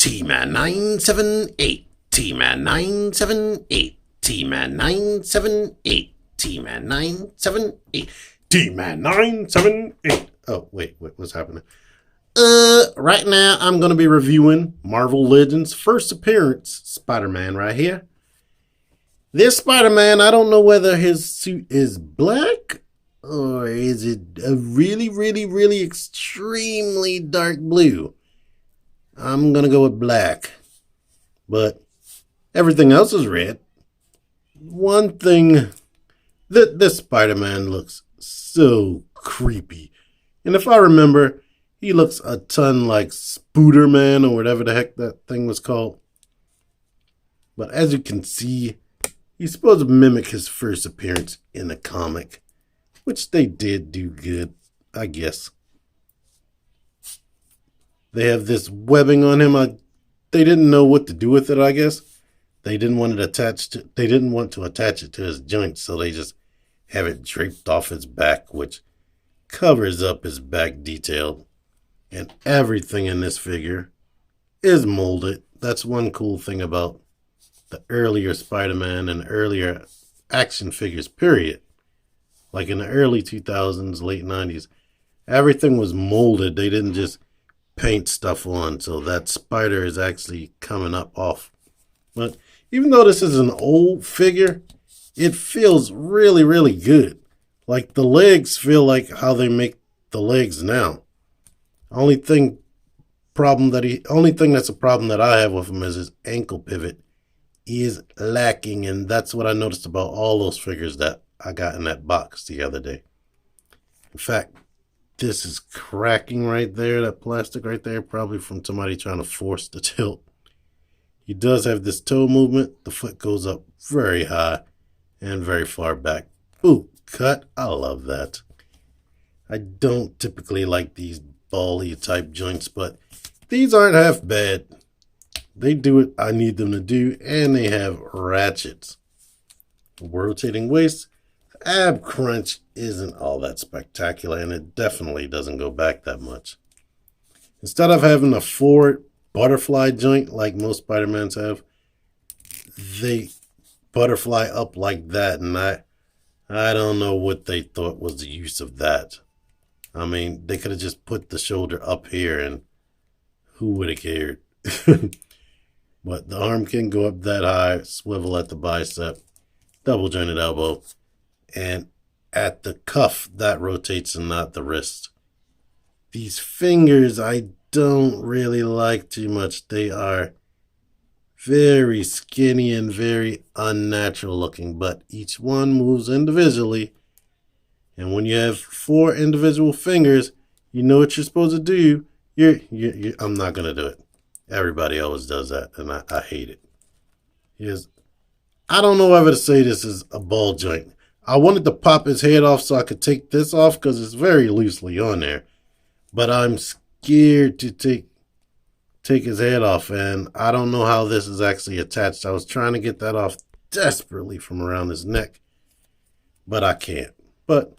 T-Man 978. T-Man 978. T-Man 978. T-Man 978. T-Man 978. Oh, wait, what's happening? Right now I'm going to be reviewing Marvel Legends' first appearance, Spider-Man right here. This Spider-Man, I don't know whether his suit is black or is it a really extremely dark blue. I'm going to go with black, but everything else is red. One thing, that this Spider-Man looks so creepy. And if I remember, he looks a ton like Spooderman or whatever the heck that thing was called. But as you can see, he's supposed to mimic his first appearance in the comic, which they did do good, I guess. They have this webbing on him. They didn't know what to do with it, I guess. They didn't want to attach it to his joints, so they just have it draped off his back, which covers up his back detail. And everything in this figure is molded. That's one cool thing about the earlier Spider-Man and earlier action figures, period. Like in the early 2000s, late 90s, everything was molded. They didn't just paint stuff on, so that spider is actually coming up off. But even though this is an old figure, it feels really good. Like the legs feel like how they make the legs now. Only thing that's a problem that I have with him is his ankle pivot is lacking, and that's what I noticed about all those figures that I got in that box the other day. In fact, this is cracking right there, that plastic right there, probably from somebody trying to force the tilt. He does have this toe movement. The foot goes up very high and very far back. Ooh, cut. I love that. I don't typically like these bally type joints, but these aren't half bad. They do what I need them to do, and they have ratchets. Rotating waist. Ab crunch isn't all that spectacular, and it definitely doesn't go back that much. Instead of having a forward butterfly joint like most Spider-Mans have, they butterfly up like that, and I don't know what they thought was the use of that. I mean, they could have just put the shoulder up here, and who would have cared? But the arm can go up that high, swivel at the bicep, double jointed elbow, and at the cuff, that rotates and not the wrist. These fingers I don't really like too much. They are very skinny and very unnatural looking, but each one moves individually. And when you have 4 individual fingers, you know what you're supposed to do. I'm not going to do it. Everybody always does that, and I hate it. I don't know whether to say this is a ball joint. I wanted to pop his head off so I could take this off because it's very loosely on there. But I'm scared to take his head off, and I don't know how this is actually attached. I was trying to get that off desperately from around his neck, but I can't. But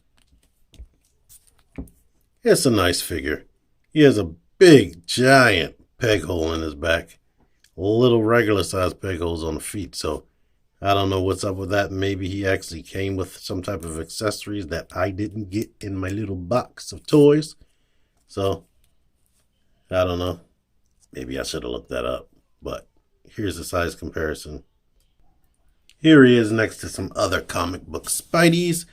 it's a nice figure. He has a big, giant peg hole in his back. Little regular sized peg holes on the feet, so I don't know what's up with that. Maybe he actually came with some type of accessories that I didn't get in my little box of toys. So, I don't know. Maybe I should have looked that up. But here's the size comparison. Here he is next to some other comic book Spideys.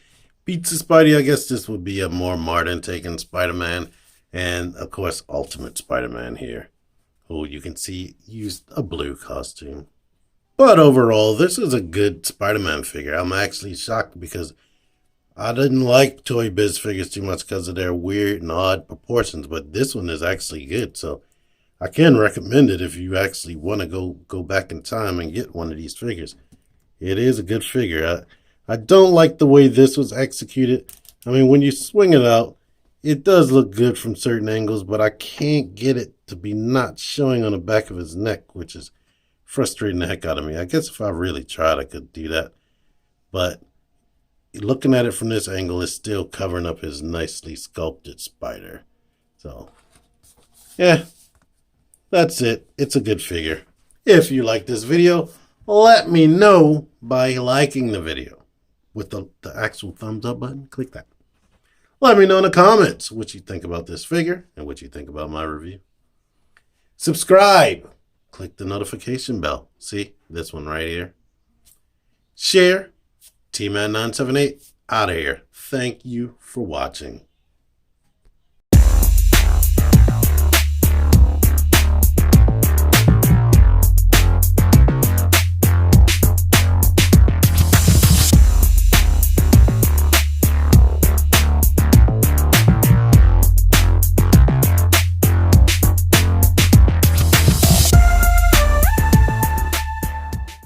Pizza Spidey, I guess this would be a more modern take on Spider-Man. And, of course, Ultimate Spider-Man here, who you can see used a blue costume. But overall, this is a good Spider-Man figure. I'm actually shocked because I didn't like Toybiz figures too much because of their weird and odd proportions. But this one is actually good, so I can recommend it if you actually want to go back in time and get one of these figures. It is a good figure. I don't like the way this was executed. I mean, when you swing it out, it does look good from certain angles, but I can't get it to be not showing on the back of his neck, which is frustrating the heck out of me. I guess if I really tried, I could do that. But looking at it from this angle, it's still covering up his nicely sculpted spider. So, yeah, That's it. It's a good figure. If you like this video, let me know by liking the video with the actual thumbs up button. Click that. Let me know in the comments what you think about this figure and what you think about my review. Subscribe. Click the notification bell. See this one right here. Share. T-Man978 out of here. Thank you for watching.